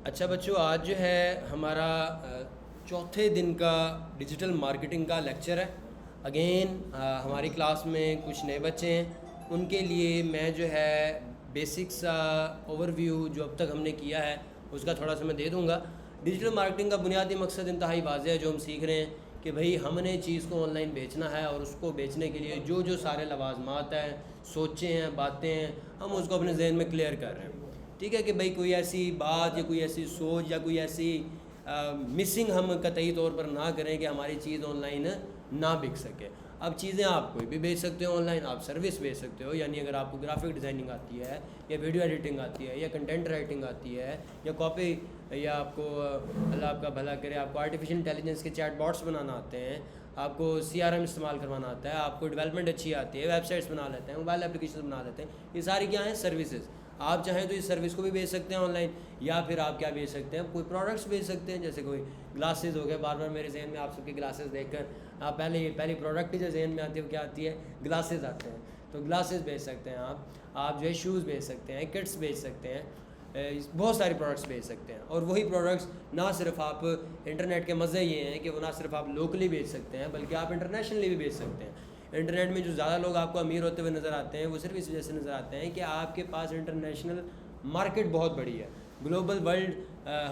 अच्छा बच्चों, आज जो है हमारा चौथे दिन का डिजिटल मार्केटिंग का लेक्चर है। अगेन हमारी क्लास में कुछ नए बच्चे हैं, उनके लिए मैं जो है बेसिक्स ओवरव्यू जो अब तक हमने किया है उसका थोड़ा सा मैं दे दूंगा। डिजिटल मार्केटिंग का बुनियादी मकसद इंतहाई वाज़ेह है जो हम सीख रहे हैं कि भाई हमने चीज़ को ऑनलाइन बेचना है और उसको बेचने के लिए जो जो सारे लवाजमात हैं, सोचें हैं, बातें हैं, हम उसको अपने जहन में क्लियर कर रहे हैं। ठीक है कि भाई कोई ऐसी बात या कोई ऐसी सोच या कोई ऐसी मिसिंग हम कतई तौर पर ना करें कि हमारी चीज़ ऑनलाइन ना बिक सके। अब चीज़ें आप कोई भी बेच सकते हो ऑनलाइन, आप सर्विस बेच सकते हो, यानी अगर आपको ग्राफिक डिज़ाइनिंग आती है या वीडियो एडिटिंग आती है या कंटेंट राइटिंग आती है या कॉपी, या आपको अल्लाह आपका भला करे आपको आर्टिफिशियल इंटेलिजेंस के चैट बॉट्स बनाना आते हैं, आपको CRM इस्तेमाल करवाना आता है, आपको डेवलपमेंट अच्छी आती है, वेबसाइट्स बना लेते हैं, मोबाइल एप्लीकेशन बना लेते हैं, ये सारी क्या हैं सर्विसेज। आप चाहें तो इस सर्विस को भी बेच सकते हैं ऑनलाइन, या फिर आप क्या बेच सकते हैं, कोई प्रोडक्ट्स बेच सकते हैं। जैसे कोई ग्लासेस हो गए, बार बार मेरे जहन में आप सबके ग्लासेस देखकर आप पहली प्रोडक्ट ही जो जहन में आती है वो क्या आती है, ग्लासेस आते हैं। तो ग्लासेस बेच सकते हैं आप जो है शूज़ बेच सकते हैं, किट्स बेच सकते हैं, बहुत सारी प्रोडक्ट्स बेच सकते हैं। और वही प्रोडक्ट्स ना सिर्फ आप इंटरनेट के मज़े ये हैं कि वो ना सिर्फ आप लोकली बेच सकते हैं बल्कि आप इंटरनेशनली भी बेच सकते हैं। इंटरनेट में जो ज़्यादा लोग आपको अमीर होते हुए नज़र आते हैं वो सिर्फ इस वजह से नज़र आते हैं कि आपके पास इंटरनेशनल मार्केट बहुत बड़ी है। ग्लोबल वर्ल्ड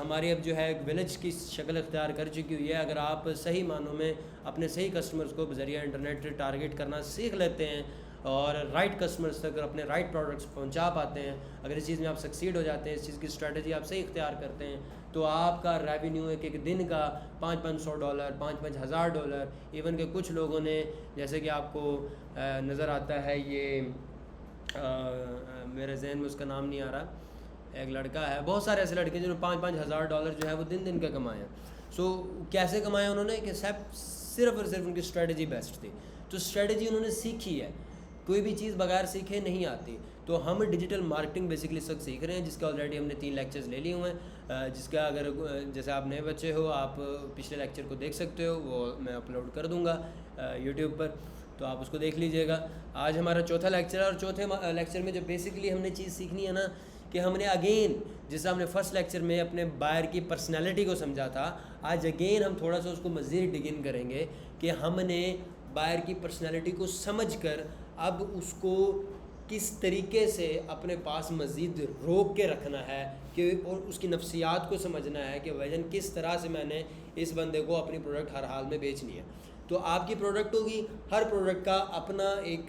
हमारी अब जो है एक विलेज की शक्ल अख्तियार कर चुकी हुई है। अगर आप सही मानों में अपने सही कस्टमर्स को बज़रिया इंटरनेट टारगेट करना सीख लेते हैं और राइट कस्टमर्स तक अपने राइट प्रोडक्ट्स पहुंचा पाते हैं, अगर इस चीज़ में आप सक्सीड हो जाते हैं, इस चीज़ की स्ट्रेटजी आप सही इख्तियार करते हैं, तो आपका रेवेन्यू एक दिन का $500, $5,000, इवन के कुछ लोगों ने, जैसे कि आपको नज़र आता है ये मेरे जहन में उसका नाम नहीं आ रहा, एक लड़का है, बहुत सारे ऐसे लड़के जिन्होंने $5,000 जो है वो दिन का कमाए हैं। सो कैसे कमाए उन्होंने कि सिर्फ और सिर्फ उनकी स्ट्रेटजी बेस्ट थी। तो स्ट्रेटजी उन्होंने सीखी है, कोई भी चीज़ बगैर सीखे नहीं आती। तो हम डिजिटल मार्केटिंग बेसिकली सब सीख रहे हैं, जिसके ऑलरेडी हमने 3 लेक्चर्स ले लिए हुए हैं। जिसका अगर जैसे आप नए बच्चे हो, आप पिछले लेक्चर को देख सकते हो, वो मैं अपलोड कर दूँगा यूट्यूब पर, तो आप उसको देख लीजिएगा। आज हमारा चौथा लेक्चर है और चौथे लेक्चर में जो बेसिकली हमने चीज़ सीखनी है ना, कि हमने अगेन जैसे हमने फर्स्ट लेक्चर में अपने बायर की पर्सनैलिटी को समझा था, आज अगेन हम थोड़ा सा उसको मज़ीद डिगिन करेंगे कि हमने बायर की पर्सनैलिटी को समझकर अब उसको किस तरीके से अपने पास मज़ीद रोक के रखना है, कि और उसकी नफ्सियात को समझना है कि वजन किस तरह से मैंने इस बंदे को अपनी प्रोडक्ट हर हाल में बेचनी है। तो आपकी प्रोडक्ट होगी, हर प्रोडक्ट का अपना एक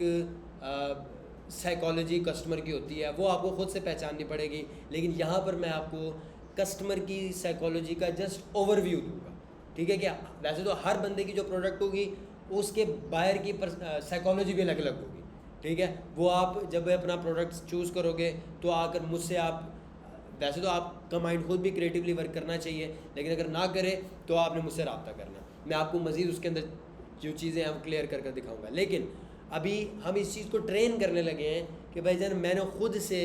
साइकोलॉजी कस्टमर की होती है, वो आपको ख़ुद से पहचाननी पड़ेगी। लेकिन यहाँ पर मैं आपको कस्टमर की साइकोलॉजी का जस्ट ओवरव्यू दूँगा, ठीक है क्या। वैसे तो हर बंदे की जो प्रोडक्ट होगी उसके बायर की साइकोलॉजी भी अलग अलग होगी, ठीक है। वो आप जब अपना प्रोडक्ट चूज़ करोगे तो आकर मुझसे आप, वैसे तो आपका माइंड खुद भी क्रिएटिवली वर्क करना चाहिए, लेकिन अगर ना करे तो आपने मुझसे रब्ता करना। मैं आपको मज़ीद उसके अंदर जो चीज़ें हैं वो क्लियर कर दिखाऊँगा। लेकिन अभी हम इस चीज़ को ट्रेन करने लगे हैं कि भाईजान मैंने ख़ुद से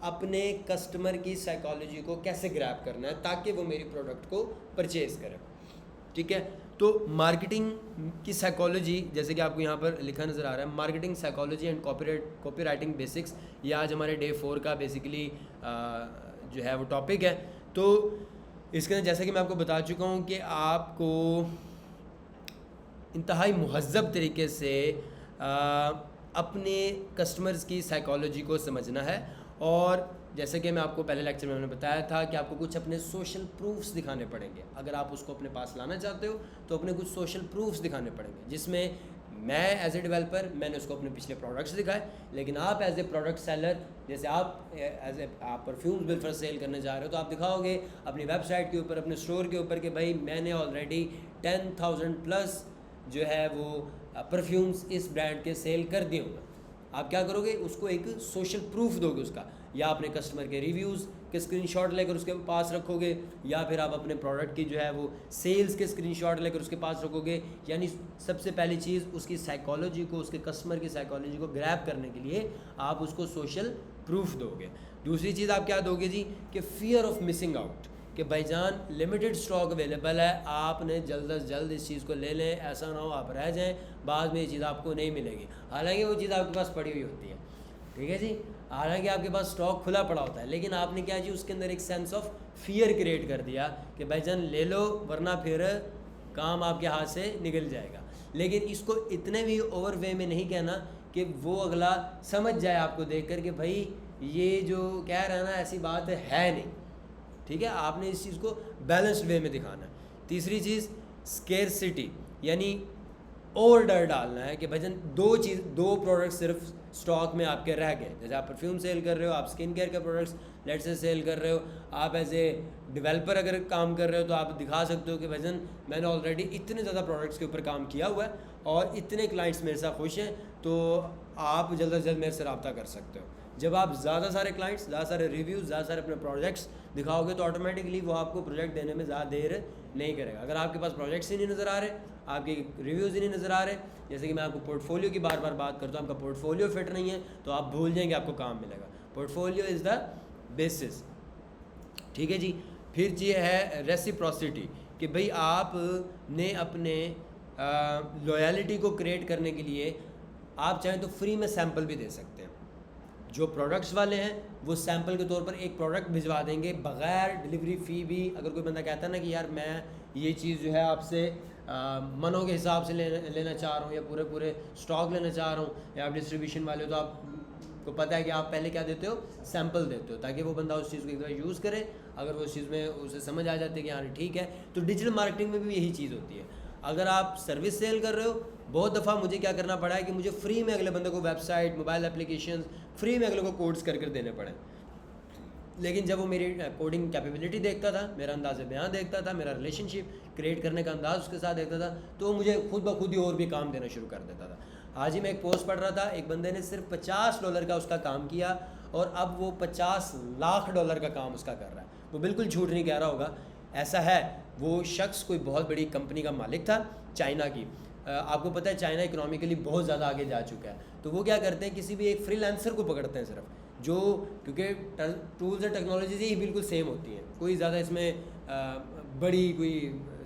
अपने कस्टमर की साइकोलॉजी को कैसे ग्रैब करना है ताकि वो मेरी प्रोडक्ट को परचेज़ करें, ठीक है। तो मार्केटिंग की साइकोलॉजी, जैसे कि आपको यहाँ पर लिखा नज़र आ रहा है, marketing psychology and copy writing basics, ये आज हमारे डे 4 का बेसिकली जो है वो टॉपिक है। तो इसके अंदर जैसे कि मैं आपको बता चुका हूँ कि आपको इंतहाई मुहज़्ज़ब तरीके से अपने कस्टमर्स की साइकोलॉजी को समझना है। और जैसे कि मैं आपको पहले लेक्चर में मैंने बताया था कि आपको कुछ अपने सोशल प्रूफ्स दिखाने पड़ेंगे। अगर आप उसको अपने पास लाना चाहते हो तो अपने कुछ सोशल प्रूफ्स दिखाने पड़ेंगे, जिसमें मैं एज ए डेवलपर मैंने उसको अपने पिछले प्रोडक्ट्स दिखाए, लेकिन आप एज ए प्रोडक्ट सेलर, जैसे आप परफ्यूम्स बिल्कुल सेल करने जा रहे हो, तो आप दिखाओगे अपनी वेबसाइट के ऊपर, अपने स्टोर के ऊपर कि भाई मैंने ऑलरेडी 10,000 प्लस जो है वो परफ्यूम्स इस ब्रांड के सेल कर दिए होंगे। आप क्या करोगे, उसको एक सोशल प्रूफ दोगे उसका, या अपने कस्टमर के रिव्यूज़ के स्क्रीनशॉट लेकर उसके पास रखोगे, या फिर आप अपने प्रोडक्ट की जो है वो सेल्स के स्क्रीनशॉट लेकर उसके पास रखोगे। यानी सबसे पहली चीज़ उसकी साइकोलॉजी को, उसके कस्टमर की साइकोलॉजी को ग्रैब करने के लिए आप उसको सोशल प्रूफ दोगे। दूसरी चीज़ आप क्या दोगे जी, कि फियर ऑफ मिसिंग आउट, कि भाईजान लिमिटेड स्टॉक अवेलेबल है, आपने जल्द अज जल्द इस चीज़ को ले लें, ऐसा ना हो आप रह जाएं बाद में ये चीज़ आपको नहीं मिलेगी, हालांकि वो चीज़ आपके पास पड़ी हुई होती है। ठीक है जी। हालांकि आपके पास स्टॉक खुला पड़ा होता है, लेकिन आपने क्या जी उसके अंदर एक सेंस ऑफ फियर क्रिएट कर दिया कि भाईजान ले लो वरना फिर काम आपके हाथ से निकल जाएगा। लेकिन इसको इतने भी ओवर वे में नहीं कहना कि वो अगला समझ जाए आपको देख कर कि भाई ये जो कह रहा है ना ऐसी बात है नहीं। ठीक है, आपने इस चीज़ को बैलेंस्ड वे में दिखाना है। तीसरी चीज़ स्केर्सिटी, यानी ऑर्डर डालना है कि भजन दो प्रोडक्ट सिर्फ स्टॉक में आपके रह गए। जैसे आप परफ्यूम सेल कर रहे हो, आप स्किन केयर के प्रोडक्ट्स लेट से सेल कर रहे हो, आप एज ए डेवलपर अगर काम कर रहे हो तो आप दिखा सकते हो कि भजन मैंने ऑलरेडी इतने ज़्यादा प्रोडक्ट्स के ऊपर काम किया हुआ है और इतने क्लाइंट्स मेरे साथ खुश हैं, तो आप जल्द से जल्द मेरे से रब्ता कर सकते हो। जब आप ज़्यादा सारे क्लाइंट्स, ज़्यादा सारे रिव्यूज़, ज़्यादा सारे अपने प्रोजेक्ट्स दिखाओगे तो ऑटोमेटिकली वो आपको प्रोजेक्ट देने में ज़्यादा देर नहीं करेगा। अगर आपके पास प्रोजेक्ट्स ही नहीं नज़र आ रहे, आपके रिव्यूज़ ही नहीं नज़र आ रहे, जैसे कि मैं आपको पोर्टफोलियो की बार बार बात करता हूँ, आपका पोर्टफोलियो फिट नहीं है तो आप भूल जाएंगे आपको काम मिलेगा। Portfolio is the basis. ठीक है जी। फिर ये है रेसिप्रोसिटी कि भाई आपने अपने लॉयल्टी को क्रिएट करने के लिए आप चाहें तो फ्री में सैंपल भी दे सकते हैं। जो प्रोडक्ट्स वाले हैं वो सैंपल के तौर पर एक प्रोडक्ट भिजवा देंगे बग़ैर डिलीवरी फ़ी भी। अगर कोई बंदा कहता है ना कि यार मैं ये चीज़ जो है आपसे मनों के हिसाब से लेना चाह रहा हूँ या पूरे स्टॉक लेना चाह रहा हूँ, या आप डिस्ट्रीब्यूशन वाले हो तो आपको पता है कि आप पहले क्या देते हो, सैंपल देते हो, ताकि वो बंदा उस चीज़ को एक बार यूज़ करे। अगर वो उस चीज़ में उसे समझ आ जाती है कि हाँ ठीक है, तो डिजिटल मार्केटिंग में भी यही चीज़ होती है। अगर आप सर्विस सेल कर रहे हो, बहुत दफ़ा मुझे क्या करना पड़ा है कि मुझे फ्री में अगले बंदे को वेबसाइट, मोबाइल एप्लीकेशन फ्री में अगले को कोड्स कर देने पड़े। लेकिन जब वो मेरी कोडिंग कैपेबिलिटी देखता था, मेरा अंदाज़ बयान देखता था, मेरा रिलेशनशिप क्रिएट करने का अंदाज़ उसके साथ देखता था, तो वो मुझे खुद ब खुद ही और भी काम देना शुरू कर देता था। आज ही मैं एक पोस्ट पढ़ रहा था, एक बंदे ने सिर्फ $50 का उसका काम किया और अब वो $50 लाख का काम उसका कर रहा है। वो बिल्कुल झूठ नहीं कह रहा होगा, ऐसा है। वो शख्स कोई बहुत बड़ी कंपनी का मालिक था, चाइना की। आपको पता है चाइना इकोनॉमिकली बहुत ज़्यादा आगे जा चुका है, तो वो क्या करते हैं, किसी भी एक फ्रीलांसर को पकड़ते हैं सिर्फ, जो क्योंकि टूल्स और टेक्नोलॉजीज ही बिल्कुल सेम होती हैं, कोई ज़्यादा इसमें बड़ी कोई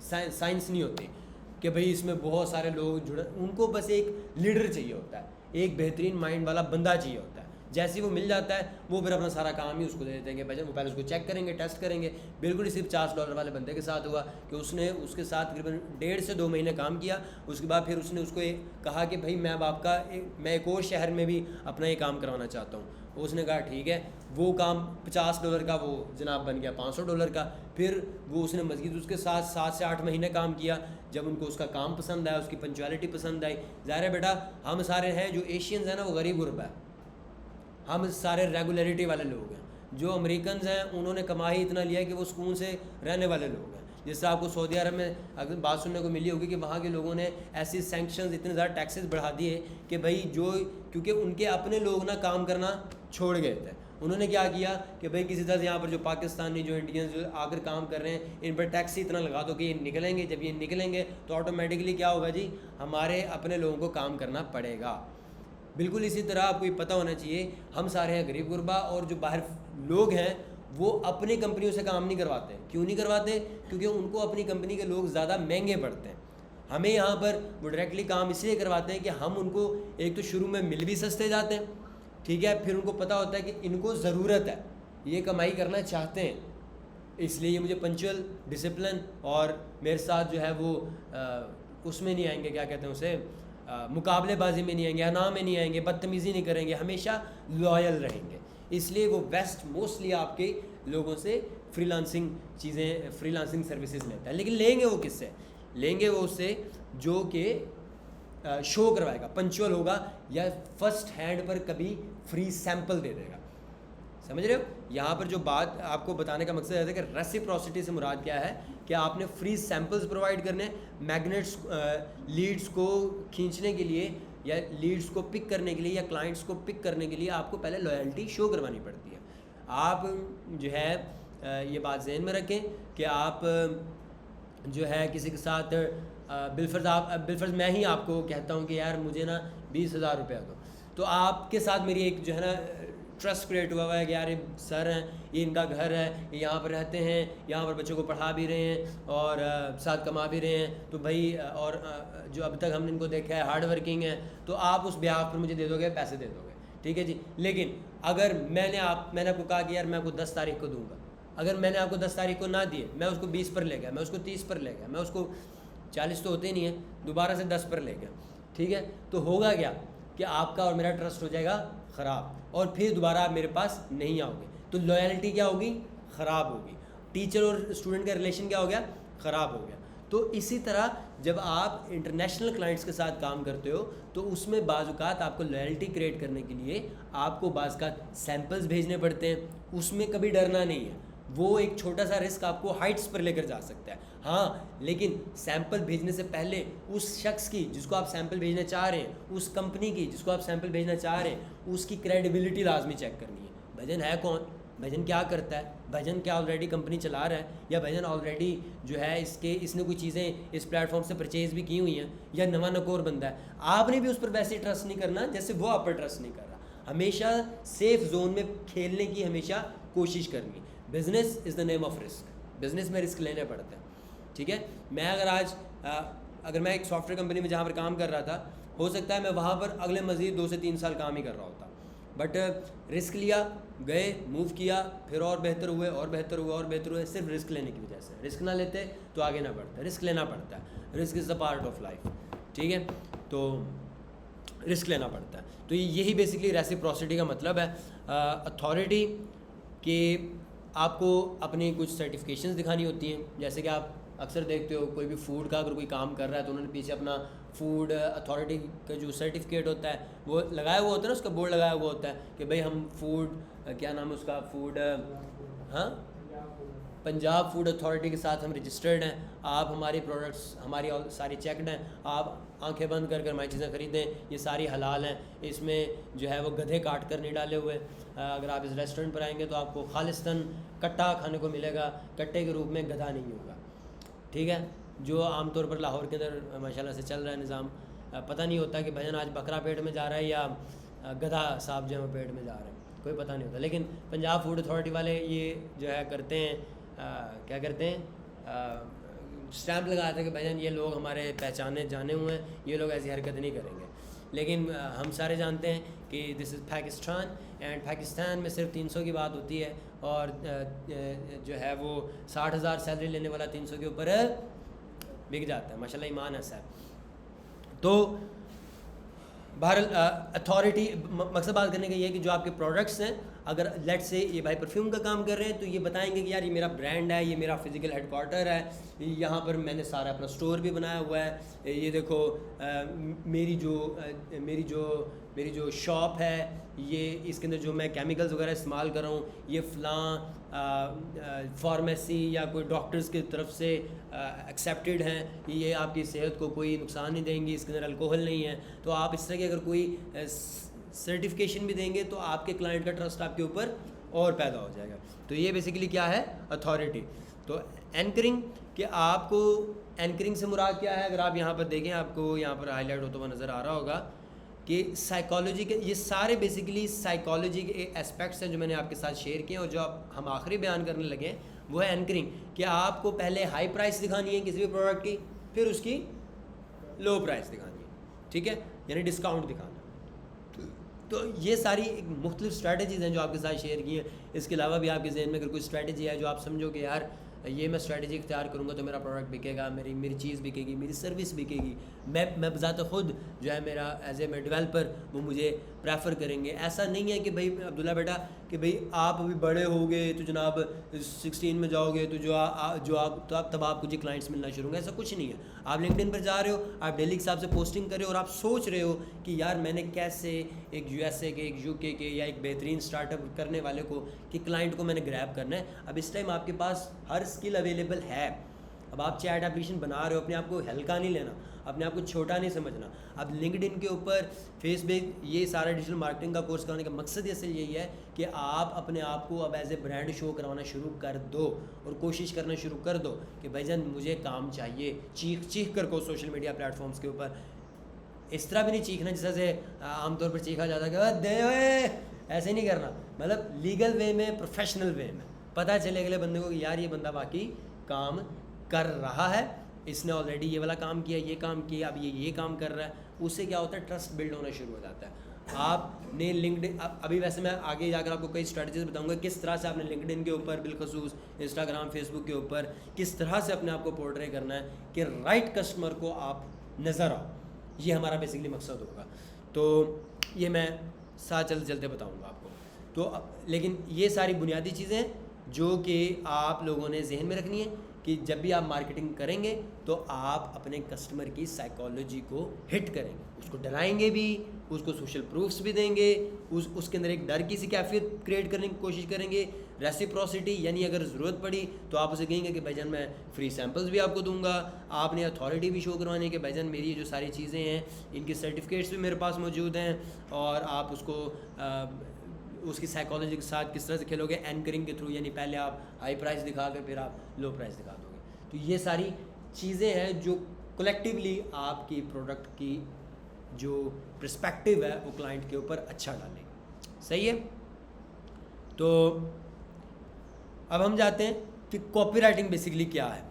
साइंस नहीं होती कि भाई इसमें बहुत सारे लोग जुड़े। उनको बस एक लीडर चाहिए होता है, एक बेहतरीन माइंड वाला बंदा चाहिए होता है। जैसे ही वो मिल जाता है वो फिर अपना सारा काम ही उसको दे देते हैं। भाई वो पहले उसको चेक करेंगे, टेस्ट करेंगे। बिल्कुल ही सिर्फ $50 वाले बंदे के साथ हुआ कि उसने उसके साथ तकरीबन 1.5 से 2 महीने काम किया। उसके बाद फिर उसने उसको कहा कि भाई मैं अब मैं एक और शहर में भी अपना ये काम करवाना चाहता हूँ। उसने कहा ठीक है, वो काम $50 का वो जनाब बन गया $500 का। फिर वो उसने मज़ीद उसके साथ 7 से 8 महीने काम किया। जब उनको उसका काम पसंद आया, उसकी पंचुअलिटी पसंद आई, ज़ाहिर है बेटा हम सारे हैं जो एशियंस हैं ना वो गरीब गुरबा है, हम सारे रेगुलरिटी वाले लोग हैं। जो अमेरिकन हैं उन्होंने कमा ही इतना लिया है कि वो सुकून से रहने वाले लोग हैं। जैसे आपको सऊदी अरब में अगर बात सुनने को मिली होगी कि वहाँ के लोगों ने ऐसी सैंक्शंस, इतने ज़्यादा टैक्सेस बढ़ा दिए कि भाई जो, क्योंकि उनके अपने लोग ना काम करना छोड़ गए थे, उन्होंने क्या किया कि भाई किसी तरह से यहाँ पर जो पाकिस्तानी, जो इंडियंस जो आकर काम कर रहे हैं, इन पर टैक्स ही इतना लगा दो कि ये निकलेंगे। जब ये निकलेंगे तो ऑटोमेटिकली क्या होगा जी, हमारे अपने लोगों को काम करना पड़ेगा। बिल्कुल इसी तरह आपको ये पता होना चाहिए, हम सारे हैं गरीब गुरबा, और जो बाहर लोग हैं वो अपनी कंपनियों से काम नहीं करवाते। क्यों नहीं करवाते? क्योंकि उनको अपनी कंपनी के लोग ज़्यादा महंगे पड़ते हैं। हमें यहाँ पर वो डायरेक्टली काम इसलिए करवाते हैं कि हम उनको एक तो शुरू में मिल भी सस्ते जाते हैं, ठीक है, फिर उनको पता होता है कि इनको ज़रूरत है, ये कमाई करना चाहते हैं, इसलिए ये मुझे पंचुअल, डिसिप्लिन और मेरे साथ जो है वो उसमें नहीं आएंगे, क्या कहते हैं उसे, मुकाबलेबाजी में नहीं आएंगे, अना में नहीं आएंगे, बदतमीज़ी नहीं करेंगे, हमेशा लॉयल रहेंगे। इसलिए वो बेस्ट मोस्टली आपके लोगों से फ्रीलांसिंग चीज़ें, फ्रीलांसिंग सर्विसेज लेता है। लेकिन लेंगे वो किससे? लेंगे वो उससे जो कि शो करवाएगा, पंचुअल होगा, या फर्स्ट हैंड पर कभी फ्री सैंपल दे देगा। समझ रहे हो? यहाँ पर जो बात आपको बताने का मकसद है कि रेसिप्रोसिटी से मुराद क्या है कि आपने फ्री सैंपल्स प्रोवाइड करने, मैग्नेट्स, लीड्स को खींचने के लिए या लीड्स को पिक करने के लिए या क्लाइंट्स को पिक करने के लिए आपको पहले लॉयल्टी शो करवानी पड़ती है। आप जो है ये बात ज़हन में रखें कि आप जो है किसी के साथ बिलफर्ज मैं ही आपको कहता हूँ कि यार मुझे ना 20,000 रुपया दो, तो आपके साथ मेरी एक जो है ना ट्रस्ट क्रिएट हुआ है कि यार ये सर हैं, ये इनका घर है, ये यहाँ पर रहते हैं, यहाँ पर बच्चों को पढ़ा भी रहे हैं और साथ कमा भी रहे हैं, तो भाई और जो अब तक हमने इनको देखा है हार्ड वर्किंग है, तो आप उस ब्याह पर मुझे दे दोगे, पैसे दे दोगे, ठीक है जी। लेकिन अगर मैंने आपको कहा कि यार मैं आपको 10 तारीख को दूंगा, अगर मैंने आपको 10 तारीख को ना दिए, मैं उसको 20 पर ले गया, मैं उसको 30 पर ले गया, मैं उसको 40 तो होते नहीं है, दोबारा से 10 पर ले गया, ठीक है, तो होगा क्या कि आपका और मेरा ट्रस्ट हो जाएगा ख़राब, और फिर दोबारा आप मेरे पास नहीं आओगे, तो लॉयल्टी क्या होगी, ख़राब होगी। टीचर और स्टूडेंट का रिलेशन क्या हो गया, ख़राब हो गया। तो इसी तरह जब आप इंटरनेशनल क्लाइंट्स के साथ काम करते हो तो उसमें बाज़-औक़ात आपको लॉयल्टी क्रिएट करने के लिए आपको बाज़-औक़ात सैम्पल्स भेजने पड़ते हैं, उसमें कभी डरना नहीं है। वो एक छोटा सा रिस्क आपको हाइट्स पर लेकर जा सकता है, हाँ, लेकिन सैंपल भेजने से पहले उस शख्स की जिसको आप सैंपल भेजना चाह रहे हैं, उस कंपनी की जिसको आप सैंपल भेजना चाह रहे हैं, उसकी क्रेडिबिलिटी लाजमी चेक करनी है। भजन है कौन, भजन क्या करता है, भजन क्या ऑलरेडी कंपनी चला रहा है, या भजन ऑलरेडी जो है इसने कोई चीज़ें इस प्लेटफॉर्म से परचेज़ भी की हुई हैं, या नवा नकोर बंदा है। आपने भी उस पर वैसे ट्रस्ट नहीं करना जैसे वो आप पर ट्रस्ट नहीं कर रहा। हमेशा सेफ जोन में खेलने की हमेशा कोशिश करनी। Business is the name of risk, business में रिस्क लेने पड़ते हैं, ठीक है। मैं अगर मैं एक सॉफ्टवेयर कंपनी में जहाँ पर काम कर रहा था, हो सकता है मैं वहाँ पर अगले मज़ीद 2 से 3 साल काम ही कर रहा होता, बट रिस्क लिया, गए, मूव किया, फिर और बेहतर हुए और बेहतर हुए और बेहतर हुए, सिर्फ रिस्क लेने की वजह से। रिस्क ना लेते तो आगे ना बढ़ते, रिस्क लेना पड़ता है, risk is the part of life, ठीक है। तो रिस्क लेना पड़ता है। तो यही बेसिकली रेसिप्रोसिटी का मतलब है। अथॉरिटी के आपको अपनी कुछ सर्टिफिकेशंस दिखानी होती हैं, जैसे कि आप अक्सर देखते हो कोई भी फूड का अगर कोई काम कर रहा है तो उन्होंने पीछे अपना फूड अथॉरिटी का जो सर्टिफिकेट होता है वो लगाया हुआ होता है ना, उसका बोर्ड लगाया हुआ होता है कि भाई हम फूड क्या नाम है उसका, फूड, हाँ, पंजाब फूड अथॉरिटी के साथ हम रजिस्टर्ड हैं, आप हमारी प्रोडक्ट्स हमारी सारी चेकड हैं, आप आंखें बंद कर हमारी चीज़ें ख़रीदें, ये सारी हलाल हैं, इसमें जो है वो गधे काट कर नहीं डाले हुए। अगर आप इस रेस्टोरेंट पर आएंगे तो आपको खालिस्तान कट्टा खाने को मिलेगा, कट्टे के रूप में गधा नहीं होगा, ठीक है, जो आमतौर पर लाहौर के अंदर माशाल्लाह से चल रहा है निज़ाम। पता नहीं होता कि भजन आज बकरा पेट में जा रहा है या गधा साहब जो है पेट में जा रहा है, कोई पता नहीं होता। लेकिन पंजाब फूड अथॉरिटी वाले ये जो है करते हैं, क्या करते हैं, स्टैंप लगाते हैं कि भजन ये लोग हमारे पहचाने जाने हुए हैं, ये लोग ऐसी हरकत नहीं करेंगे। लेकिन हम सारे जानते हैं कि this is Pakistan, and Pakistan में सिर्फ 300 की बात होती है, और जो है वो 60,000 सैलरी लेने वाला 300 के ऊपर बिक जाता है, माशाल्लाह ईमान ऐसा है। तो बहरहाल अथॉरिटी, मकसद बात करने का ये है कि जो आपके प्रोडक्ट्स हैं, अगर लेट से ये भाई परफ्यूम का काम कर रहे हैं तो ये बताएंगे कि यार ये मेरा ब्रांड है, ये मेरा फिज़िकल हेडक्वार्टर है, यहाँ पर मैंने सारा अपना स्टोर भी बनाया हुआ है, ये देखो मेरी जो शॉप है, ये इसके अंदर जो मैं केमिकल्स वगैरह इस्तेमाल कर रहा हूँ, ये फ़लाँ फार्मेसी या कोई डॉक्टर्स की तरफ से एक्सेप्टेड हैं, ये आपकी सेहत को कोई नुकसान नहीं देंगी, इसके अंदर अल्कोहल नहीं है। तो आप इस तरह की अगर कोई सर्टिफिकेशन भी देंगे तो आपके क्लाइंट का ट्रस्ट आपके ऊपर और पैदा हो जाएगा। तो ये बेसिकली क्या है, अथॉरिटी। तो एंकरिंग, कि आपको एंकरिंग से मुराद क्या है, अगर आप यहाँ पर देखें, आपको यहाँ पर हाईलाइट होता हुआ नज़र आ रहा होगा कि साइकोलॉजी के, ये सारे बेसिकली साइकोलॉजी के एस्पेक्ट्स हैं जो मैंने आपके साथ शेयर किए, और जो हम आखिरी बयान करने लगे वो है एंकरिंग, कि आपको पहले हाई प्राइस दिखानी है किसी भी प्रोडक्ट की, फिर उसकी लो प्राइस दिखानी है, ठीक है, यानी डिस्काउंट दिखाना। तो ये सारी मुख्तलिफ स्ट्रैटेजीज़ हैं जो आपके साथ शेयर की हैं। इसके अलावा भी आपके जहन में अगर कोई स्ट्रैटेजी है जो आप समझो कि यार ये मैं स्ट्रैटेजी इख्तियार करूँगा तो मेरा प्रोडक्ट बिकेगा, मेरी चीज़ बिकेगी, मेरी सर्विस बिकेगी, मैं बज़ात ख़ुद जो है मेरा एज ए मैं डेवलपर वो मुझे प्रेफर करेंगे। ऐसा नहीं है कि भाई अब्दुल्ला बेटा कि भाई आप अभी बड़े हो गए तो जनाब 16 में जाओगे तो तब आपको जी क्लाइंट्स मिलना शुरू होंगे, ऐसा कुछ नहीं है। आप लिंक्डइन पर जा रहे हो, आप डेली के हिसाब से पोस्टिंग कर रहे हो, और आप सोच रहे हो कि यार मैंने कैसे एक USA के, एक UK के या एक बेहतरीन स्टार्टअप करने वाले को, कि क्लाइंट को मैंने ग्रैब करना है। अब इस टाइम आपके पास हर स्किल अवेलेबल है। अब आप चैट एप्लीकेशन बना रहे हो, अपने आप को हल्का नहीं लेना, अपने आप को छोटा नहीं समझना। अब लिंक्डइन के ऊपर, फेसबुक, ये सारा डिजिटल मार्केटिंग का कोर्स कराने का मकसद असल यही है कि आप अपने आप को अब एज ए ब्रांड शो करवाना शुरू कर दो, और कोशिश करना शुरू कर दो कि भाईजान मुझे काम चाहिए। चीख कर को सोशल मीडिया प्लेटफॉर्म्स के ऊपर इस तरह भी नहीं चीखना जैसे से आमतौर पर चीखा जाता है कि दे ओए, ऐसे नहीं करना। मतलब लीगल वे में, प्रोफेशनल वे में पता चले अगले बंदे को कि यार ये बंदा बाकी काम कर रहा है, इसने ऑलरेडी ये वाला काम किया, ये काम किया, अब ये काम कर रहा है। उससे क्या होता है, ट्रस्ट बिल्ड होना शुरू हो जाता है। आपने लिंक्डइन, अभी वैसे मैं आगे जाकर आपको कई स्ट्रेटजीज बताऊंगा किस तरह से आपने लिंक्डइन के ऊपर बिलखसूस इंस्टाग्राम फेसबुक के ऊपर किस तरह से अपने आप को पोर्ट्रे करना है कि राइट कस्टमर को आप नज़र आओ। ये हमारा बेसिकली मकसद होगा। तो ये मैं साथ चलते चलते बताऊंगा आपको। तो लेकिन ये सारी बुनियादी चीज़ें जो कि आप लोगों ने जहन में रखनी है कि जब भी आप मार्केटिंग करेंगे तो आप अपने कस्टमर की साइकोलॉजी को हिट करेंगे, उसको डराएंगे भी, उसको सोशल प्रूफ्स भी देंगे, उसके अंदर एक डर की सी कैफियत क्रिएट करने की कोशिश करेंगे, रेसिप्रोसिटी, यानी अगर ज़रूरत पड़ी तो आप उसे कहेंगे कि भाईजान मैं फ्री सैम्पल्स भी आपको दूंगा, आपने अथॉरिटी भी शो करवानी है कि भाईजान मेरी ये जो सारी चीज़ें हैं इनके सर्टिफिकेट्स भी मेरे पास मौजूद हैं, और आप उसको उसकी साइकोलॉजी के साथ किस तरह से खेलोगे, एंकरिंग के थ्रू, यानी पहले आप हाई प्राइस दिखा कर फिर आप लो प्राइस दिखा दोगे। तो ये सारी चीज़ें हैं जो कलेक्टिवली आपकी प्रोडक्ट की जो पर्सपेक्टिव है वो क्लाइंट के ऊपर अच्छा डालेंगे। सही है। तो अब हम जाते हैं कि कॉपीराइटिंग बेसिकली क्या है।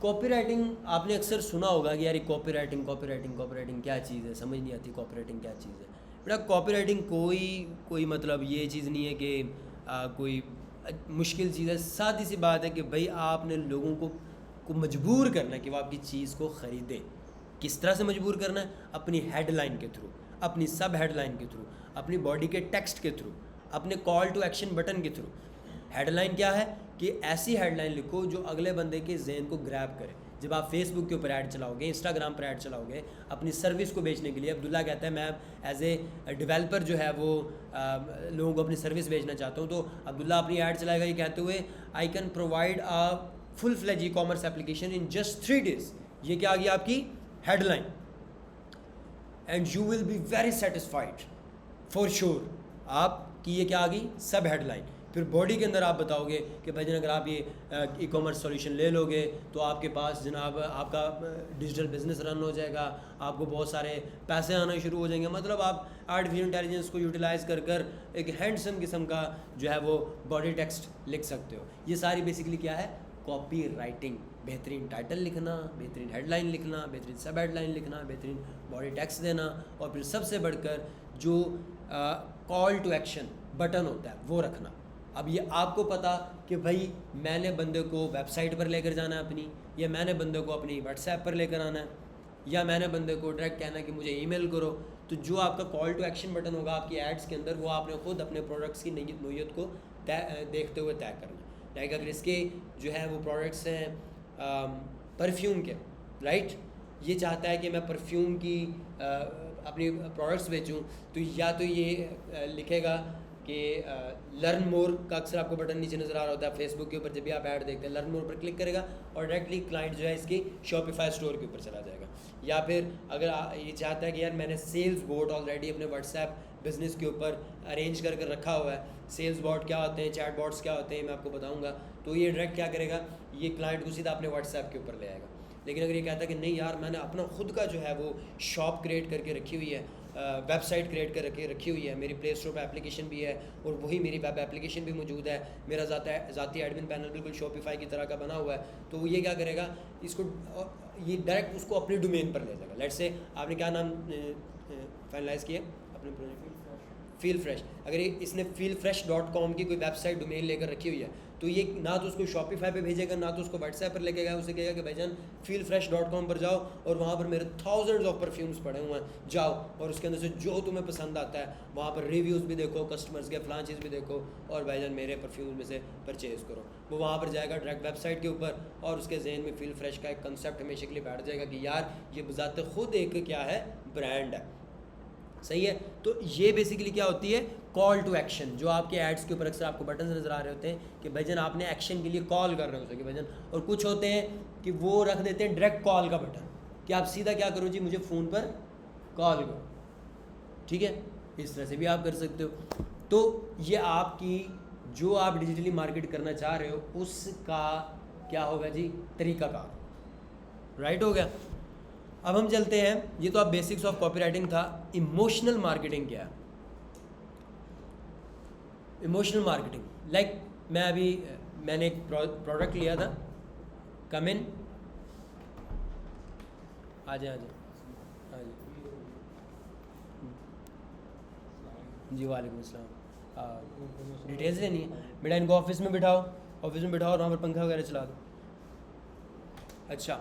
कॉपीराइटिंग आपने अक्सर सुना होगा कि यार ये कॉपीराइटिंग क्या चीज़ है, समझ नहीं आती कॉपीराइटिंग क्या चीज़ है। बेटा कॉपीराइटिंग कोई मतलब ये चीज़ नहीं है कि कोई मुश्किल चीज़ है। सादी सी बात है कि भाई आपने लोगों को मजबूर करना है कि वो आपकी चीज़ को ख़रीदें। किस तरह से मजबूर करना है? अपनी हेडलाइन के थ्रू, अपनी सब हेडलाइन के थ्रू, अपनी बॉडी के टेक्स्ट के थ्रू, अपने कॉल टू एक्शन बटन के थ्रू। हेडलाइन क्या है कि ऐसी हेडलाइन लिखो जो अगले बंदे के जहन को ग्रैब करे। जब आप फेसबुक के ऊपर ऐड चलाओगे, इंस्टाग्राम पर ऐड चलाओगे अपनी सर्विस को बेचने के लिए, अब्दुल्ला कहता है मैं एज ए डेवलपर जो है वो लोगों को अपनी सर्विस बेचना चाहता हूँ, तो अब्दुल्ला अपनी ऐड चलाएगा ये कहते हुए I can provide a full fledge e commerce application in just 3 days। ये क्या आ गई आपकी headline, and you will be very satisfied for sure. आपकी ये क्या आ गई सब हेडलाइन। फिर बॉडी के अंदर आप बताओगे कि भाई अगर आप ये ई कॉमर्स सॉल्यूशन ले लोगे तो आपके पास जनाब आपका डिजिटल बिजनेस रन हो जाएगा, आपको बहुत सारे पैसे आना शुरू हो जाएंगे। मतलब आप आर्टिफिशियल इंटेलिजेंस को यूटिलाइज़ कर एक हैंडसम किस्म का जो है वो बॉडी टेक्स्ट लिख सकते हो। ये सारी बेसिकली क्या है? Copy writing. बेहतरीन टाइटल लिखना, बेहतरीन हेडलाइन लिखना, बेहतरीन सब हेडलाइन लिखना, बेहतरीन बॉडी टेक्स्ट देना, और फिर सबसे बढ़कर जो कॉल टू एक्शन बटन होता है वो रखना। अब ये आपको पता कि भाई मैंने बंदे को वेबसाइट पर लेकर जाना है अपनी, या मैंने बंदे को अपनी व्हाट्सएप पर लेकर आना है, या मैंने बंदे को डायरेक्ट कहना है कि मुझे ईमेल करो। तो जो आपका कॉल टू एक्शन बटन होगा आपकी एड्स के अंदर, वो आपने खुद अपने प्रोडक्ट्स की नोयत को देखते हुए तय करना। लाइक अगर इसके जो है वो प्रोडक्ट्स हैं परफ्यूम के, राइट, ये चाहता है कि मैं परफ्यूम की अपनी प्रोडक्ट्स बेचूं, तो या तो ये लिखेगा कि लर्न मोर का अक्सर आपको बटन नीचे नज़र आ रहा होता है फेसबुक के ऊपर, जब भी आप ऐड देखते हैं लर्न मोर पर क्लिक करेगा और डायरेक्टली क्लाइंट जो है इसकी शॉपिफाई स्टोर के ऊपर चला जाएगा। या फिर अगर ये चाहता है कि यार मैंने सेल्स बोट ऑलरेडी अपने व्हाट्सएप बिज़नेस के ऊपर अरेंज कर रखा हुआ है, सेल्स बॉट क्या होते हैं, चैट बॉट्स क्या होते हैं, मैं आपको बताऊँगा, तो ये डायरेक्ट क्या करेगा, ये क्लाइंट को सीधा अपने व्हाट्सएप के ऊपर ले आएगा। लेकिन अगर ये कहता है कि नहीं यार मैंने अपना खुद का जो है वो शॉप क्रिएट करके रखी हुई है, वेबसाइट क्रिएट करके रखी हुई है, मेरी प्ले स्टोर पर एप्लीकेशन भी है और वही मेरी वेब एप्लीकेशन भी मौजूद है, मेरा ज़ाती एडमिन पैनल बिल्कुल शॉपिफाई की तरह का बना हुआ है, तो ये क्या करेगा, इसको ये डायरेक्ट उसको अपने डोमेन पर ले जाएगा। लेट्स से आपने क्या नाम फाइनलाइज़ किया अपने प्रोजेक्ट, फील फ्रेश। अगर इसने feelfresh.com की कोई वेबसाइट डोमेन लेकर रखी हुई है, तो ये ना तो उसको शॉपिफाई पे भेजेगा, ना तो उसको व्हाट्सएप पर लेके गया, उसे कहेगा कि भाईजान feelfresh.com पर जाओ और वहाँ पर मेरे थाउजेंड्स ऑफ परफ्यूम्स पड़े हुए हैं, जाओ और उसके अंदर से जो तुम्हें पसंद आता है वहाँ पर रिव्यूज़ भी देखो, कस्टमर्स के फलां चीज़ भी देखो, और भाईजान मेरे परफ्यूम में से परचेज़ करो। वो वहाँ पर जाएगा डायरेक्ट वेबसाइट के ऊपर, और उसके जहन में फील फ्रेश का एक कंसेप्ट हमेशा के लिए बैठ जाएगा कि यार ये बजाते खुद एक क्या है, ब्रांड है। सही है। तो ये बेसिकली क्या होती है, कॉल टू एक्शन। जो आपके एड्स के ऊपर अक्सर आपको बटन नज़र आ रहे होते हैं कि भाईजान आपने एक्शन के लिए कॉल कर रहे हो कि भाईजान, और कुछ होते हैं कि वो रख देते हैं डायरेक्ट कॉल का बटन कि आप सीधा क्या करो जी, मुझे फ़ोन पर कॉल करो। ठीक है, इस तरह से भी आप कर सकते हो। तो ये आपकी जो आप डिजिटली मार्केट करना चाह रहे हो उसका क्या होगा जी, तरीकाकार। राइट हो गया। अब हम चलते हैं, ये तो आप बेसिक्स ऑफ कॉपीराइटिंग था। इमोशनल मार्केटिंग क्या है? इमोशनल मार्केटिंग लाइक मैंने एक प्रोडक्ट लिया था, कम इन, आ जाए। जी वालेकुम अस्सलाम। डिटेल्स लेनी है बेटा, इनको ऑफिस में बिठाओ और वहाँ पर पंखा वगैरह चला दो। अच्छा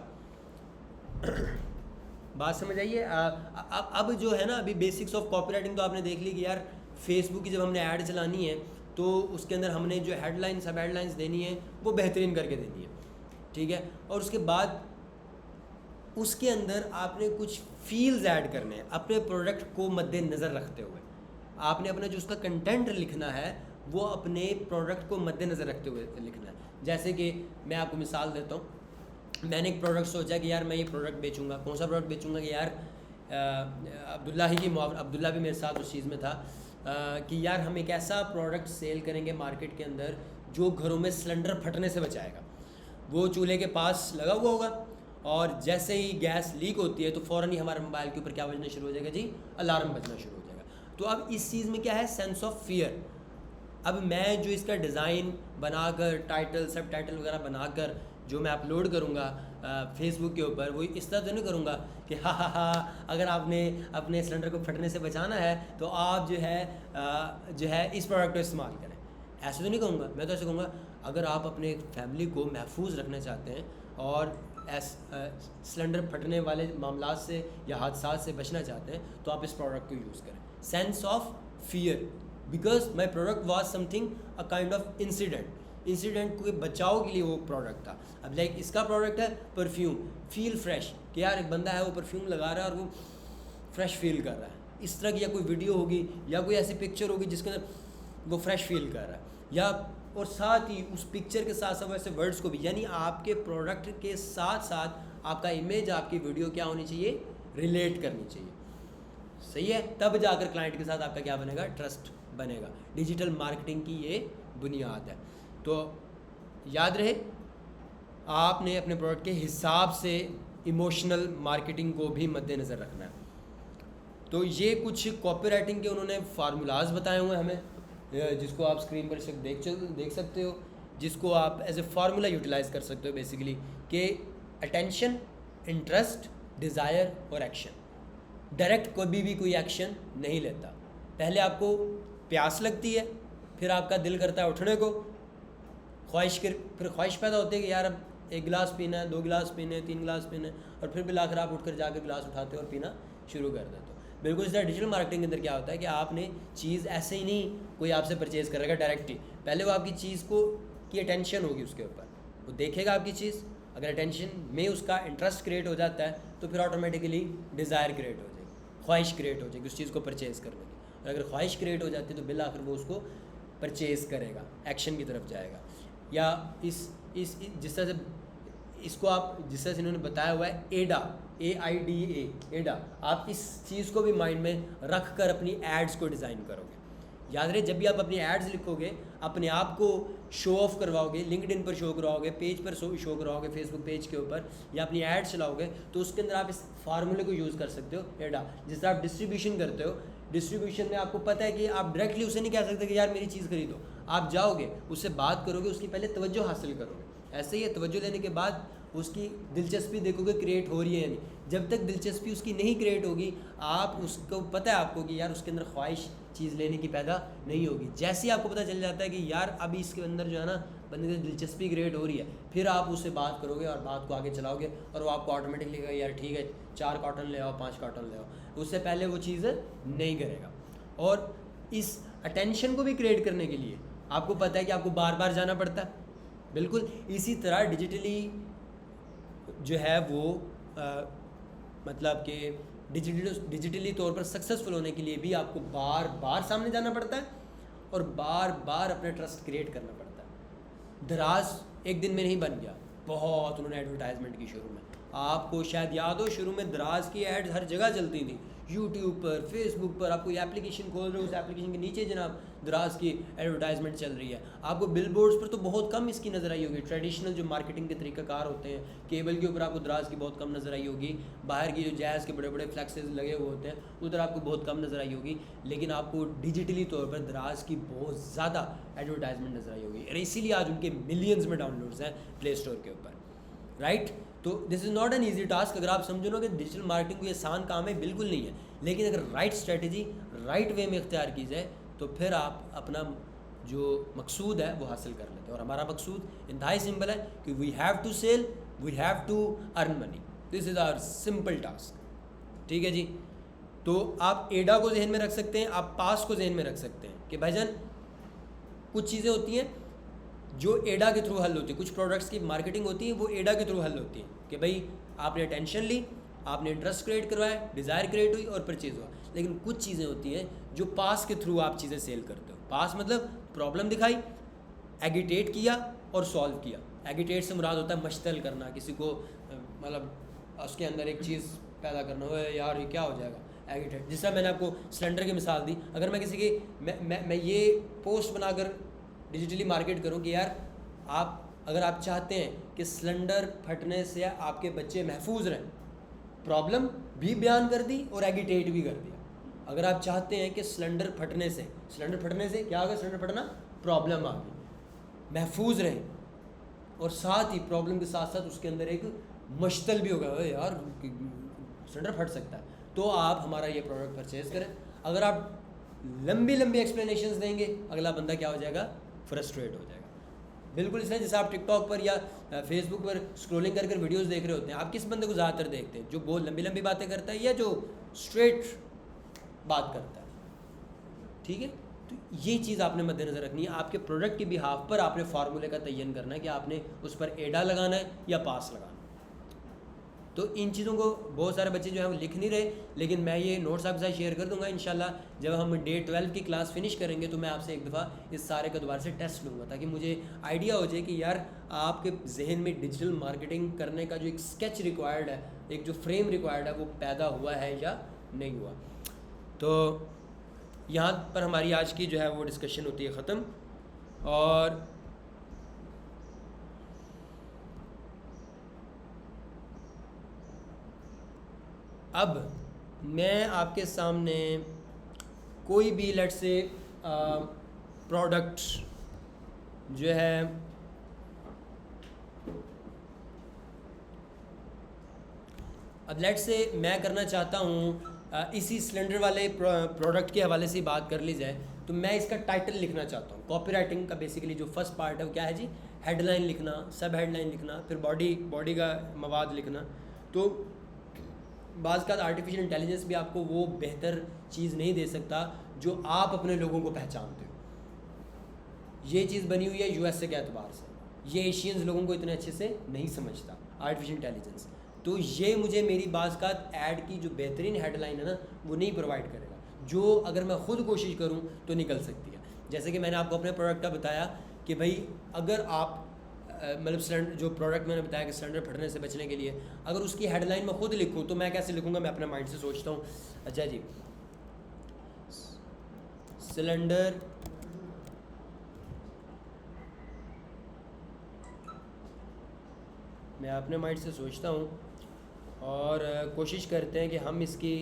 बात समझ आइए। अब जो है ना, अभी बेसिक्स ऑफ कॉपीराइटिंग तो आपने देख ली कि यार फेसबुक की जब हमने ऐड चलानी है तो उसके अंदर हमने जो हेडलाइन सब हेडलाइंस देनी है वो बेहतरीन करके देनी है, ठीक है। और उसके बाद उसके अंदर आपने कुछ फील्स ऐड करने हैं अपने प्रोडक्ट को मद्देनज़र रखते हुए। आपने अपना जो उसका कंटेंट लिखना है वो अपने प्रोडक्ट को मद्देनज़र रखते हुए लिखना है। जैसे कि मैं आपको मिसाल देता हूँ, मैंने एक प्रोडक्ट सोचा कि यार मैं ये प्रोडक्ट बेचूंगा। कौन सा प्रोडक्ट बेचूंगा कि यार अब्दुल्ला भी मेरे साथ उस चीज़ में था कि यार हम एक ऐसा प्रोडक्ट सेल करेंगे मार्केट के अंदर जो घरों में सिलेंडर फटने से बचाएगा। वो चूल्हे के पास लगा हुआ होगा और जैसे ही गैस लीक होती है तो फ़ौरन ही हमारे मोबाइल के ऊपर क्या बजना शुरू हो जाएगा जी, अलार्म बजना शुरू हो जाएगा। तो अब इस चीज़ में क्या है, सेंस ऑफ फियर। अब मैं जो इसका डिज़ाइन बनाकर टाइटल सब टाइटल वगैरह बनाकर जो मैं अपलोड करूँगा फेसबुक के ऊपर, वो इस तरह तो नहीं करूँगा कि हा अगर आपने अपने सिलेंडर को फटने से बचाना है तो आप जो है इस प्रोडक्ट को इस्तेमाल करें। ऐसे तो नहीं कहूँगा, मैं तो ऐसे कहूँगा अगर आप अपने फैमिली को महफूज रखना चाहते हैं और सिलेंडर फटने वाले मामलात से या हादसात से बचना चाहते हैं तो आप इस प्रोडक्ट को यूज़ करें। Sense of fear, because my product was something a kind of incident के बचाव के लिए वो प्रोडक्ट था। अब लाइक इसका प्रोडक्ट है परफ्यूम, फील फ्रेश, कि यार एक बंदा है वो परफ्यूम लगा रहा है और वो फ्रेश फील कर रहा है। इस तरह की या कोई वीडियो होगी या कोई ऐसी पिक्चर होगी जिसके अंदर वो फ्रेश फील कर रहा है, या और साथ ही उस पिक्चर के साथ साथ वैसे वर्ड्स को भी, यानी आपके प्रोडक्ट के साथ साथ आपका इमेज, आपकी वीडियो क्या होनी चाहिए, रिलेट करनी चाहिए। सही है, तब जाकर क्लाइंट के साथ आपका क्या बनेगा, ट्रस्ट बनेगा। डिजिटल मार्केटिंग की ये बुनियाद है। तो याद रहे आपने अपने प्रोडक्ट के हिसाब से इमोशनल मार्केटिंग को भी मद्देनज़र रखना है। तो ये कुछ कॉपीराइटिंग के उन्होंने फार्मूलाज बताए हुए हैं हमें, जिसको आप स्क्रीन पर देख सकते हो, जिसको आप एज ए फार्मूला यूटिलाइज़ कर सकते हो बेसिकली, कि अटेंशन, इंटरेस्ट, डिज़ायर और एक्शन। डायरेक्ट कभी भी कोई एक्शन नहीं लेता। पहले आपको प्यास लगती है, फिर आपका दिल करता है उठने को, फिर ख्वाहिश पैदा होती है कि यार अब 1 गिलास पीना है, 2 गिलास पीने, 3 गिलास पीने, और फिर मिलाकर आप उठकर जाकर गिलास उठाते हो और पीना शुरू कर देते हो। बिल्कुल इस तरह डिजिटल मार्केटिंग के अंदर क्या होता है कि आपने चीज़ ऐसे ही नहीं कोई आपसे परचेज़ करेगा डायरेक्ट ही, पहले वो आपकी चीज़ को की अटेंशन होगी उसके ऊपर, वो देखेगा आपकी चीज़। अगर अटेंशन में उसका इंटरेस्ट क्रिएट हो जाता है तो फिर ऑटोमेटिकली डिज़ायर क्रिएट हो जाएगी, ख्वाहिश क्रिएट हो जाएगी उस चीज़ को परचेज़ करने की। और अगर ख्वाहिश क्रिएट हो जाती है तो बिल आखिर वो उसको परचेज़ करेगा, एक्शन की तरफ जाएगा। या इस जिस तरह से इसको आप जिस तरह से इन्होंने बताया हुआ है एडा, AIDA, एडा, आप इस चीज़ को भी माइंड में रख कर अपनी एड्स को डिज़ाइन करोगे। याद रहे, जब भी आप अपनी एड्स लिखोगे, अपने आप को शो ऑफ करवाओगे, लिंक्डइन पर शो करवाओगे, पेज पर शो करवाओगे, फेसबुक पेज के ऊपर, या अपनी एड्स चलाओगे, तो उसके अंदर आप इस फार्मूले को यूज़ कर सकते हो, एडा। जिस तरह आप डिस्ट्रीब्यूशन करते हो, डिस्ट्रीब्यूशन में आपको पता है कि आप डायरेक्टली उसे नहीं कह सकते कि यार मेरी चीज़ खरीदो। आप जाओगे, उससे बात करोगे, उसकी पहले तवज्जो हासिल करोगे। ऐसे ही है, तवज्जो लेने के बाद उसकी दिलचस्पी देखोगे क्रिएट हो रही है या नहीं। जब तक दिलचस्पी उसकी नहीं क्रिएट होगी, आप उसको पता है आपको कि यार उसके अंदर ख्वाहिश चीज़ लेने की पैदा नहीं होगी। जैसे ही आपको पता चल जाता है कि यार अभी इसके अंदर जो है ना बंदे की दिलचस्पी क्रिएट हो रही है, फिर आप उससे बात करोगे और बात को आगे चलाओगे और वो आपको ऑटोमेटिकली कहेगा यार ठीक है 4 कॉटन ले आओ, 5 कॉटन ले आओ। उससे पहले वो चीज़ नहीं करेगा। और इस अटेंशन को भी क्रिएट करने के लिए आपको पता है कि आपको बार बार जाना पड़ता है। बिल्कुल इसी तरह डिजिटली जो है वो मतलब कि डिजिटली तौर पर सक्सेसफुल होने के लिए भी आपको बार बार सामने जाना पड़ता है और बार बार अपना ट्रस्ट क्रिएट करना पड़ता है। दराज एक दिन में नहीं बन गया, बहुत उन्होंने एडवर्टाइजमेंट की शुरू में। आपको शायद याद हो, शुरू में दराज की एड्स हर जगह चलती थी, यूट्यूब पर, फेसबुक पर। आपको ये एप्लीकेशन खोल रहे हो, उस एप्लीकेशन के नीचे जनाब दराज की एडवर्टाइजमेंट चल रही है। आपको बिल बोर्ड्स पर तो बहुत कम इसकी नज़र आई होगी। ट्रेडिशनल जो मार्केटिंग के तरीक़ाकार होते हैं, केबल के ऊपर आपको दराज की बहुत कम नज़र आई होगी। बाहर की जो जैज़ के बड़े बड़े फ्लैक्सेस लगे हुए होते हैं उधर आपको बहुत कम नज़र आई होगी। लेकिन आपको डिजिटली तौर पर दराज की बहुत ज़्यादा एडवर्टाइजमेंट नज़र आई होगी। और इसीलिए आज उनके मिलियंस में डाउनलोड्स हैं प्ले स्टोर के ऊपर, राइट। तो this is not an easy task. अगर आप समझो ना कि डिजिटल मार्केटिंग कोई आसान काम है, बिल्कुल नहीं है, लेकिन अगर राइट स्ट्रेटजी राइट वे में इख्तियार की जाए तो फिर आप अपना जो मकसूद है वो हासिल कर लेते हैं। और हमारा मकसूद इंतहाई सिंपल है कि we have to sell, we have to earn money, this is our simple task. ठीक है जी। तो आप एडा को जहन में रख सकते हैं, आप पास को जहन में रख सकते हैं कि भाईजान कुछ चीज़ें होती हैं जो एडा के थ्रू हल होती है, कुछ प्रोडक्ट्स की मार्केटिंग होती है वो एडा के थ्रू हल होती है कि भाई आपने टेंशन ली, आपने इंटरेस्ट क्रिएट करवाया, डिज़ायर क्रिएट हुई और परचेज हुआ। लेकिन कुछ चीज़ें होती हैं जो पास के थ्रू आप चीज़ें सेल करते हो। पास मतलब प्रॉब्लम दिखाई, एगिटेट किया और सॉल्व किया। एगिटेट से मुराद होता है मश्तल करना, किसी को मतलब उसके अंदर एक चीज़ पैदा करना हो, यार ये क्या हो जाएगा एगिटेट। जिस तरह मैंने आपको सिलेंडर की मिसाल दी, अगर मैं किसी की मैं ये पोस्ट बनाकर डिजिटली मार्केट करूं कि यार अगर आप चाहते हैं कि सिलेंडर फटने से आपके बच्चे महफूज रहें, प्रॉब्लम भी बयान कर दी और एगिटेट भी कर दिया। अगर आप चाहते हैं कि सिलेंडर फटने से क्या होगा, सिलेंडर फटना प्रॉब्लम आ गई, महफूज रहें, और साथ ही प्रॉब्लम के साथ साथ उसके अंदर एक मश्तल भी होगा, यार सिलेंडर फट सकता है, तो आप हमारा ये प्रोडक्ट परचेज़ करें। अगर आप लंबी लंबी एक्सप्लेनेशंस देंगे, अगला बंदा क्या हो जाएगा, फ्रस्ट्रेट हो जाएगा। बिल्कुल इसलिए जैसे आप टिकटॉक पर या फेसबुक पर स्क्रॉलिंग कर वीडियोस देख रहे होते हैं, आप किस बंदे को ज़्यादातर देखते हैं, जो बहुत लंबी लंबी बातें करता है या जो स्ट्रेट बात करता है? ठीक है, तो ये चीज़ आपने मद्देनज़र रखनी है। आपके प्रोडक्ट के बिहाफ पर आपने फार्मूले का तयन करना है कि आपने उस पर एडा लगाना है या पास लगाना है। तो इन चीज़ों को बहुत सारे बच्चे जो है वो लिख नहीं रहे, लेकिन मैं ये नोट्स आपके साथ शेयर कर दूंगा इंशाल्लाह। जब हम डे 12 की क्लास फिनिश करेंगे तो मैं आपसे एक दफ़ा इस सारे का दोबारा से टेस्ट लूँगा, ताकि मुझे आइडिया हो जाए कि यार आपके जहन में डिजिटल मार्केटिंग करने का जो एक स्केच रिक्वायर्ड है, एक जो फ्रेम रिक्वायर्ड है, वो पैदा हुआ है या नहीं हुआ। तो यहाँ पर हमारी आज की जो है वो डिस्कशन होती है ख़त्म। और अब मैं आपके सामने कोई भी लेट से प्रोडक्ट जो है अब लेट से मैं करना चाहता हूँ इसी सिलेंडर वाले प्रोडक्ट के हवाले से बात कर ली जाए, तो मैं इसका टाइटल लिखना चाहता हूँ। कॉपीराइटिंग का बेसिकली जो फर्स्ट पार्ट है वो क्या है जी, हेडलाइन लिखना, सब हेडलाइन लिखना, फिर बॉडी का मवाद लिखना। तो बाज़ का आर्टिफिशियल इंटेलिजेंस भी आपको वो बेहतर चीज़ नहीं दे सकता जो आप अपने लोगों को पहचानते हो। ये चीज़ बनी हुई है यूएसए के एतबार से, ये एशियंस लोगों को इतने अच्छे से नहीं समझता आर्टिफिशियल इंटेलिजेंस। तो ये मुझे मेरी बाज़ का ऐड की जो बेहतरीन हेडलाइन है ना, वो नहीं प्रोवाइड करेगा, जो अगर मैं ख़ुद कोशिश करूँ तो निकल सकती है। जैसे कि मैंने आपको अपने प्रोडक्ट का बताया कि भाई अगर आप मतलब सिलेंडर, जो प्रोडक्ट मैंने बताया कि सिलेंडर फटने से बचने के लिए, अगर उसकी हेडलाइन मैं खुद लिखूं तो मैं कैसे लिखूंगा, मैं अपने माइंड से सोचता हूँ, अच्छा जी सिलेंडर मैं अपने माइंड से सोचता हूँ और कोशिश करते हैं कि हम इसकी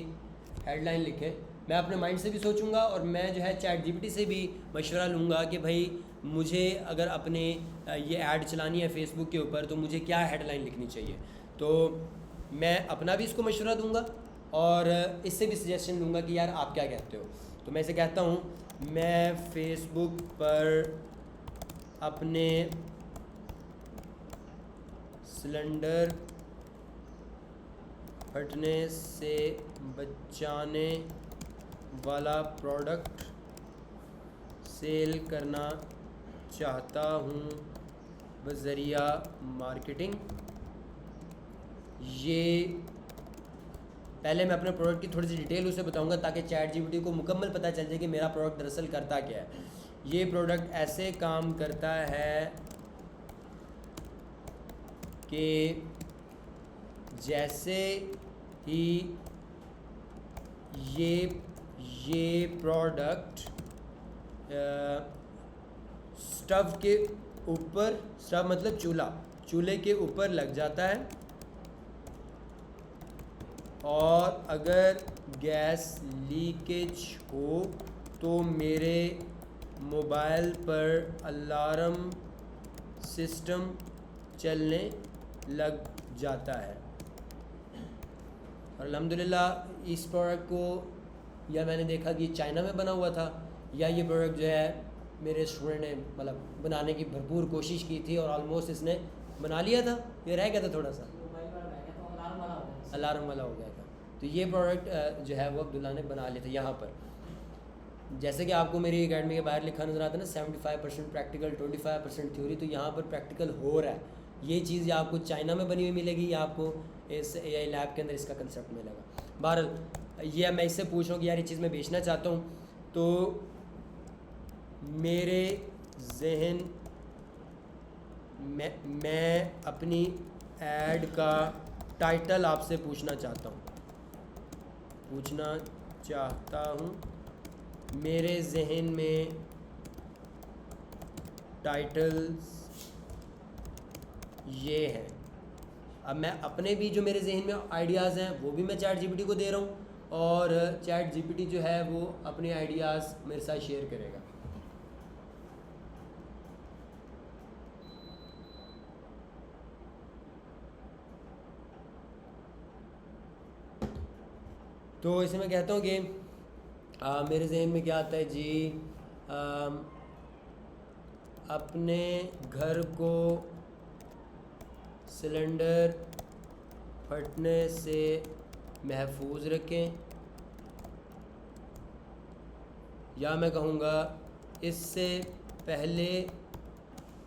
हेडलाइन लिखें। मैं अपने माइंड से भी सोचूंगा और मैं जो है चैट जीपीटी से भी मशवरा लूँगा कि भाई मुझे अगर अपने ये ऐड चलानी है फेसबुक के ऊपर तो मुझे क्या हेडलाइन लिखनी चाहिए। तो मैं अपना भी इसको मशवरा दूंगा और इससे भी सजेशन लूँगा कि यार आप क्या कहते हो। तो मैं इसे कहता हूँ, मैं फेसबुक पर अपने सिलेंडर फटने से बचाने वाला प्रोडक्ट सेल करना चाहता हूँ बज़रिया मार्केटिंग। ये पहले मैं अपने प्रोडक्ट की थोड़ी सी डिटेल उसे बताऊंगा ताकि चैट जीपीटी को मुकम्मल पता चल जाए कि मेरा प्रोडक्ट दरअसल करता क्या है। ये प्रोडक्ट ऐसे काम करता है कि जैसे ही ये प्रोडक्ट स्टव के ऊपर, स्टव मतलब चूल्हे के ऊपर लग जाता है और अगर गैस लीकेज हो तो मेरे मोबाइल पर अलार्म सिस्टम चलने लग जाता है। और अल्हम्दुलिल्लाह इस प्रोडक्ट को या मैंने देखा कि चाइना में बना हुआ था, या ये प्रोडक्ट जो है मेरे स्टूडेंट ने मतलब बनाने की भरपूर कोशिश की थी और ऑलमोस्ट इसने बना लिया था, ये रह गया था थोड़ा सा, अलार्म वाला हो गया था। तो ये प्रोडक्ट जो है वो अब्दुल्ला ने बना लिया था। यहाँ पर जैसे कि आपको मेरी एकेडमी के बाहर लिखा नज़र आता है ना 75% प्रैक्टिकल 25% थ्योरी, तो यहाँ पर प्रैक्टिकल हो रहा है। ये चीज़ या आपको चाइना में बनी हुई मिलेगी या आपको इस AI लैब के अंदर इसका कंसेप्ट मिलेगा। बहरहाल ये मैं इससे पूछ रहा हूँ कि यार ये चीज़ मैं बेचना चाहता हूँ, तो मेरे जहन मैं अपनी ऐड का टाइटल आपसे पूछना चाहता हूँ। मेरे जहन में टाइटल्स ये हैं। अब मैं अपने भी जो मेरे जहन में आइडियाज़ हैं वो भी मैं चैट जीपीटी को दे रहा हूँ, और चैट जीपीटी जो है वो अपने आइडियाज़ मेरे साथ शेयर करेगा। तो इसे मैं कहता हूँ कि मेरे जहन में क्या आता है जी, अपने घर को सिलेंडर फटने से महफूज रखें, या मैं कहूँगा इससे पहले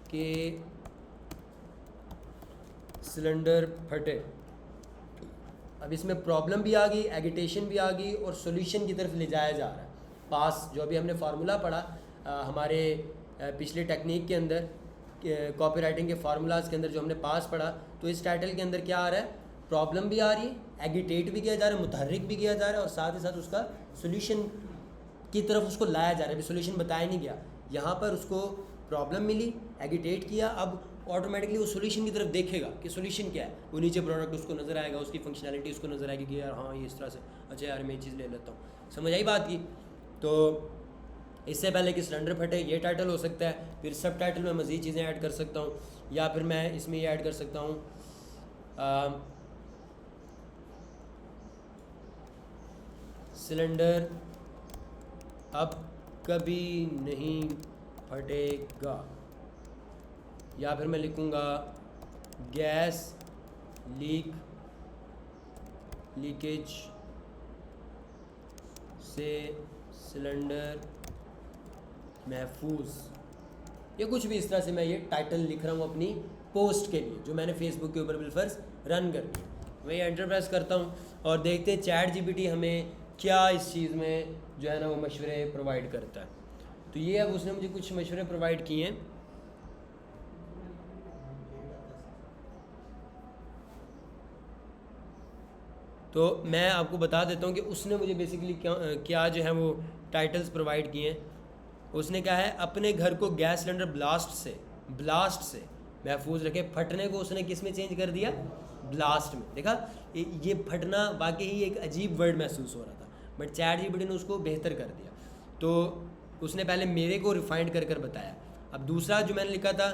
कि सिलेंडर फटे। अब इसमें प्रॉब्लम भी आ गई, एगिटेशन भी आ गई, और सॉल्यूशन की तरफ ले जाया जा रहा है। पास जो अभी हमने फार्मूला पढ़ा हमारे पिछले टेक्निक के अंदर, कॉपी राइटिंग के फार्मूलाज के अंदर जो हमने पास पढ़ा, तो इस टाइटल के अंदर क्या आ रहा है, प्रॉब्लम भी आ रही है, एगिटेट भी किया जा रहा है, मुतहर्रिक भी किया जा रहा है, और साथ ही साथ उसका सोल्यूशन की तरफ उसको लाया जा रहा है। अभी सोल्यूशन बताया नहीं गया, यहाँ पर उसको प्रॉब्लम मिली, एगिटेट किया, अब ऑटोमेटिकली वो सोल्यूशन की तरफ देखेगा कि सोल्यूशन क्या है। वो नीचे प्रोडक्ट उसको नज़र आएगा, उसकी फंक्शनैलिटी उसको नज़र आएगी कि यार हाँ ये इस तरह से, अच्छा यार मैं ये चीज़ ले लेता हूँ। समझ आई बात की? तो इससे पहले कि सिलेंडर फटे ये टाइटल हो सकता है, फिर सब टाइटल में मज़ीद चीज़ें ऐड कर सकता हूँ, या फिर मैं इसमें ये ऐड कर सकता हूँ सिलेंडर अब कभी नहीं फटेगा, या फिर मैं लिखूँगा गैस लीकेज से सिलेंडर महफूज, या कुछ भी इस तरह से मैं ये टाइटल लिख रहा हूँ अपनी पोस्ट के लिए जो मैंने फेसबुक के ऊपर बिलफर्ज रन करनी है। मैं ये एंटर प्रेस करता हूँ और देखते हैं चैट जीपीटी हमें क्या इस चीज़ में जो है ना वो मशवरे प्रोवाइड करता है। तो ये अब उसने मुझे कुछ मशवरे प्रोवाइड किए हैं। तो मैं आपको बता देता हूँ कि उसने मुझे बेसिकली क्या जो है वो टाइटल्स प्रोवाइड किए हैं। उसने कहा है अपने घर को गैस सिलेंडर ब्लास्ट से महफूज रखे। फटने को उसने किस में चेंज कर दिया? ब्लास्ट में। देखा ये फटना वाकई ही एक अजीब वर्ड महसूस हो रहा था, बट चैट जीपीटी ने उसको बेहतर कर दिया। तो उसने पहले मेरे को रिफाइंड कर कर बताया। अब दूसरा जो मैंने लिखा था,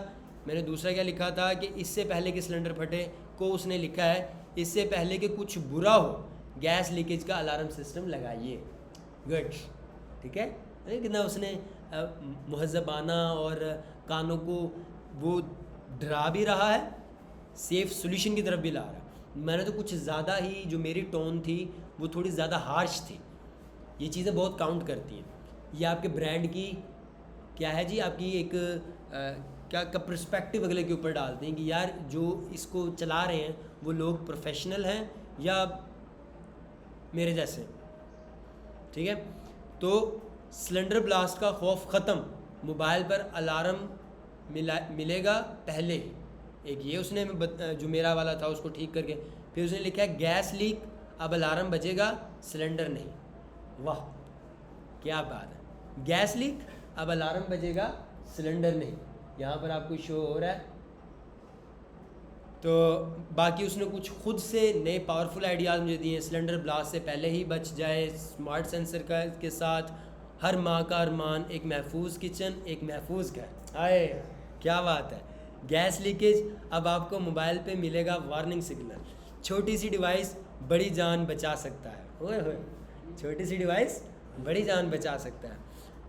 मैंने दूसरा क्या लिखा था कि इससे पहले कि सिलेंडर फटे को उसने लिखा है इससे पहले कि कुछ बुरा हो गैस लीकेज का अलार्म सिस्टम लगाइए। गुड, ठीक है। कितना उसने मुहज़्ज़बाना और कानों को वो डरा भी रहा है, सेफ सोल्यूशन की तरफ भी ला रहा है। मैंने तो कुछ ज़्यादा ही जो मेरी टोन थी वो थोड़ी ज़्यादा हार्श थी। ये चीज़ें बहुत काउंट करती हैं। ये आपके ब्रांड की क्या है जी, आपकी एक क्या का पर्सपेक्टिव अगले के ऊपर डालते हैं कि यार जो इसको चला रहे हैं वो लोग प्रोफेशनल हैं या मेरे जैसे। ठीक है, तो सिलेंडर ब्लास्ट का खौफ ख़त्म, मोबाइल पर अलार्म मिलेगा पहले ही। एक ये उसने जो मेरा वाला था उसको ठीक करके, फिर उसने लिखा है गैस लीक अब अलार्म बजेगा सिलेंडर नहीं। वाह क्या बात है, गैस लीक अब अलार्म बजेगा सिलेंडर नहीं। यहाँ पर आपको शो हो रहा है। तो बाकी उसने कुछ खुद से नए पावरफुल आइडियाज़ मुझे दिए। सिलेंडर ब्लास्ट से पहले ही बच जाए, स्मार्ट सेंसर का के साथ, हर माँ का अरमान एक महफूज किचन एक महफूज घर। आए क्या बात है, गैस लीकेज, अब आपको मोबाइल पे मिलेगा वार्निंग सिग्नल। छोटी सी डिवाइस बड़ी जान बचा सकता है। ओए होए, छोटी सी डिवाइस बड़ी जान बचा सकता है।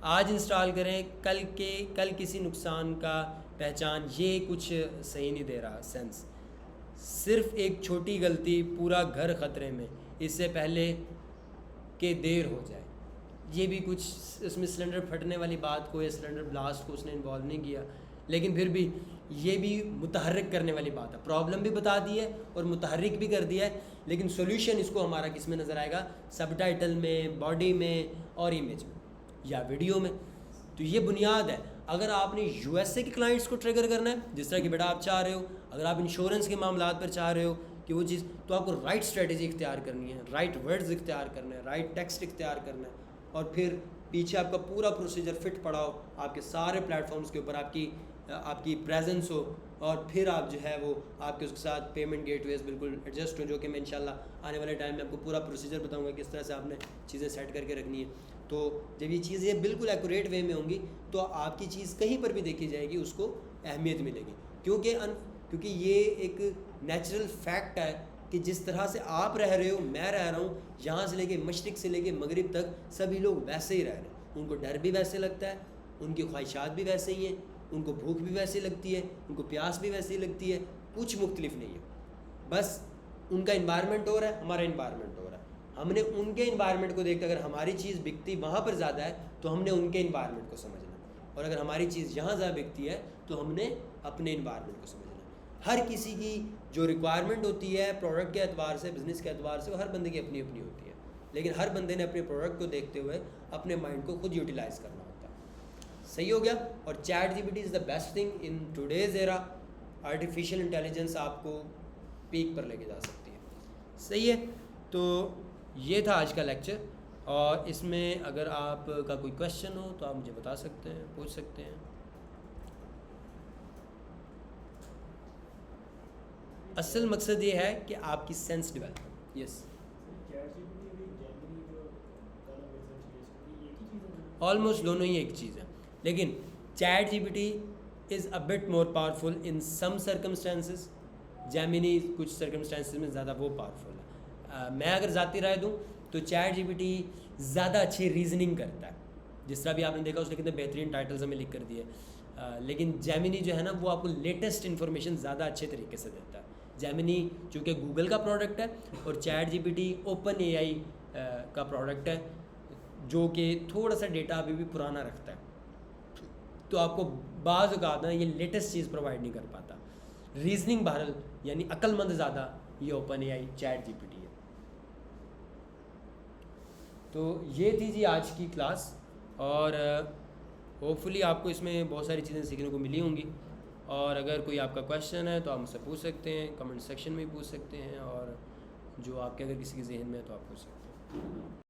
आज इंस्टॉल करें, कल किसी नुकसान का पहचान, ये कुछ सही नहीं दे रहा सेंस। सिर्फ एक छोटी गलती पूरा घर ख़तरे में, इससे पहले कि देर हो जाए। ये भी कुछ उसमें सिलेंडर फटने वाली बात को या सिलेंडर ब्लास्ट को उसने इन्वॉल्व नहीं किया, लेकिन फिर भी ये भी मुतहर्रिक करने वाली बात है। प्रॉब्लम भी बता दी है और मुतहर्रिक भी कर दिया है, लेकिन सोल्यूशन इसको हमारा किस में नज़र आएगा? सबटाइटल में, बॉडी में और इमेज में या वीडियो में। तो ये बुनियाद है। अगर आपने यूएसए के क्लाइंट्स को ट्रिगर करना है, जिस तरह कि बेटा आप चाह रहे हो, अगर आप इंश्योरेंस के मामलात पर चाह रहे हो कि वो चीज़, तो आपको राइट स्ट्रेटजी इख्तियार करनी है, राइट वर्ड्स इख्तियार करना है, राइट टेक्स्ट इख्तियार करना है, और फिर पीछे आपका पूरा प्रोसीजर फिट पड़ा हो, आपके सारे प्लेटफॉर्म्स के ऊपर आपकी प्रेजेंस हो, और फिर आप जो है वो आपके उसके साथ पेमेंट गेटवेज बिल्कुल एडजस्ट हो, जो कि मैं इंशाल्लाह आने वाले टाइम में आपको पूरा प्रोसीजर बताऊंगा किस तरह से आपने चीज़ें सेट करके रखनी है। तो जब ये चीज़ें बिल्कुल एक्यूरेट वे में होंगी तो आपकी चीज़ कहीं पर भी देखी जाएगी, उसको अहमियत मिलेगी, क्योंकि ये एक नेचुरल फैक्ट है कि जिस तरह से आप रह रहे हो, मैं रह रहा हूँ, यहाँ से लेके मशरिक़ से लेके मगरिब तक सभी लोग वैसे ही रह रहे हैं। उनको डर भी वैसे लगता है, उनकी ख्वाहिशात भी वैसे ही हैं, उनको भूख भी वैसे लगती है, उनको प्यास भी वैसे ही लगती है, कुछ मुख्तलिफ नहीं है। बस उनका इन्वायरमेंट हो रहा है, हमारा इन्वायरमेंट हो रहा है। हमने उनके इन्वायरमेंट को देखकर, अगर हमारी चीज़ बिकती वहाँ पर ज़्यादा है तो हमने उनके इन्वायरमेंट को समझना, और अगर हमारी चीज़ यहाँ ज़्यादा बिकती है तो हमने अपने इन्वायरमेंट को समझना। हर किसी की जो रिक्वायरमेंट होती है प्रोडक्ट के एतबार से, बिज़नेस के एतबार से, वो हर बंदे की अपनी अपनी होती है, लेकिन हर बंदे ने अपने प्रोडक्ट को देखते हुए अपने माइंड को खुद यूटिलाइज़ करना होता है। सही हो गया। और chat GPT is the best thing in today's era. Artificial intelligence आपको पीक पर लेके जा सकती है। सही है। तो ये था आज का लेक्चर, और इसमें अगर आपका कोई क्वेश्चन हो तो आप मुझे बता सकते हैं, पूछ सकते हैं। असल मकसद ये है कि आपकी सेंस डेवलप। यस, ऑलमोस्ट दोनों ही एक चीज़ है, लेकिन ChatGPT is a bit more powerful in some circumstances. Gemini कुछ सर्कमस्टेंसेस में ज़्यादा वो पावरफुल है। मैं अगर ज़ाती राय दूँ तो चैट जीपीटी ज़्यादा अच्छी रीजनिंग करता है, जिस तरह भी आपने देखा उसने कितने बेहतरीन टाइटल्स हमें लिख कर दिए। लेकिन जेमिनी जो है ना, वो आपको लेटेस्ट इन्फॉर्मेशन ज़्यादा अच्छे तरीके से देता है। जेमिनी चूँकि गूगल का प्रोडक्ट है, और चैट जीपीटी ओपन एआई का प्रोडक्ट है, जो कि थोड़ा सा डेटा अभी भी पुराना रखता है, तो आपको बाज़ औक़ात ना ये लेटेस्ट चीज़ प्रोवाइड नहीं कर पाता। रीजनिंग बहरहाल यानी अक्लमंद ज़्यादा ये ओपन एआई चैट जीपीटी है। तो ये थी जी आज की क्लास, और होपफुली आपको इसमें बहुत सारी चीज़ें सीखने को मिली होंगी। और अगर कोई आपका क्वेश्चन है तो आप मुझसे पूछ सकते हैं, कमेंट सेक्शन में भी पूछ सकते हैं, और जो आपके अगर किसी के जहन में है तो आप पूछ सकते हैं।